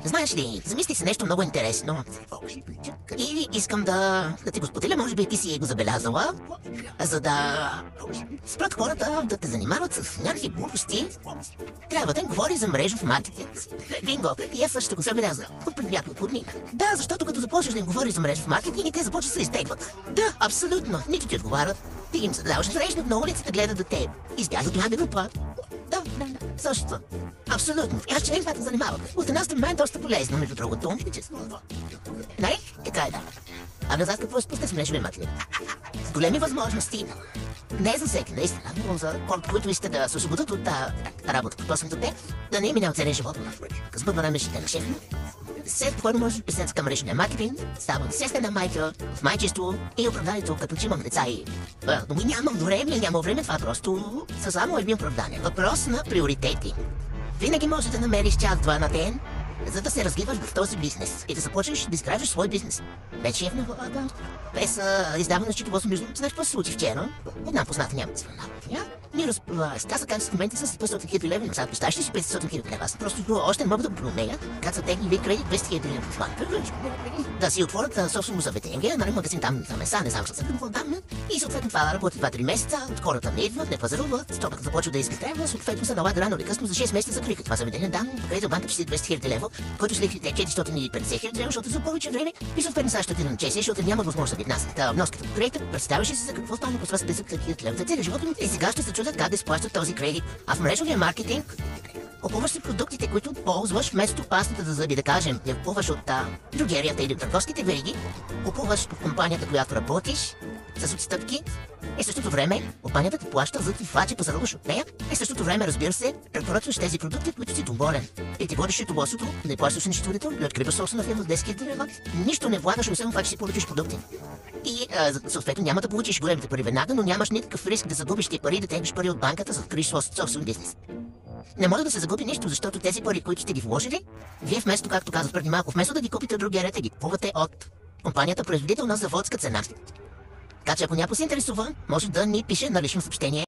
Знаеш ли, замисли се нещо много интересно. И искам да ти го споделя, може би ти си го забелязала, за да спрат хората да те занимават с някакви глупости. Трябва да им говори за мрежов маркетинг. Бинго, и аз също го забелязах. Преди няколко дни. Да, защото като започнеш да им говориш за мрежов маркетинг, и те започват да се изтегват. Да, абсолютно. Нито ти отговарят. Ти им задаваш срещнат на улицата, гледат до теб. Избягат от група. Да, също. Абсолютно. Аз че това те занимава. От една страна е доста полезно, между другото. Нали? Така е, да. А назад какво спуска с мрежови маркетинг? С големи възможности. Не за всеки, наистина, но за хората, които искат да се освободят от работа по точно те, да не минал целия живот. Късмът на мечтите на шеф. След което може да присъединят към мрежния маркетинг, ставам сестра майка, в майчество и оправданието, като че имам деца и... Но нямам време, това просто са само едни оправдания. Въпрос на приоритети. Винаги можеш да намериш час-два на ден, за да се развиваш в този бизнес и да започнеш да изграждаш свой бизнес. Без шеф на главата, без издаване на счетоводство между... Знаеш какво се случи вчера? Една позната няма да се върна. Ми разказа как с документи с 500 хиляди лева, но сега представяш ли си 500 хиляди лева? Аз просто още не мога да проумея как са техни вид кредит 200 хиляди лева в банка. Да си отворят собствено заведение, нали, магазин там за меса, не знам, що съм какво там. И съответно това работи 2-3 месеца, хората не идват, не пазаруват, стоката започва да иска трябва, съответно се налага рано или късно за 6 месеца закриха това заведение. Да, кредит банка 200 хиляди лева, който с лихвите е 450 хиляди лева, защото за повече време и съответно сега ще ти на чеси, защото няма възможност да ги внасят вноската по кредита. Представяш ли си за какво стана по това с 50 хиляди лева за целия живот и сега ще се чудят как да изплащат този кредит. А в мрежовия маркетинг купуваш си продуктите, които ползваш вместо пастата за зъби, да кажем. Не купуваш от дрогерията или от търговските вериги, купуваш в компанията, която работиш, с отстъпки. И в същото време компанията ти плаща, за да ти фачи пазаруваш от нея. И в същото време, разбира се, препоръчваш тези продукти, които си доволен. И ти водиш счетоводството, не плащаш на счетоводител, не откриваш собствена фирма с 10 000 лева. Нищо не влагаш, освен това, че си поръчаш продукти. И съответно няма да получиш големите пари веднага, но нямаш никакъв риск да загубиш ти пари, да теглиш пари от банката, за да откриеш собствен бизнес. Не може да се загуби нищо, защото тези пари, които сте ги вложили, вие вместо, както казах преди малко, вместо да ги купите другерете, ги купувате от компанията производител на заводска цена. Така че ако някой се интересува, може да ни пише на лично съобщение.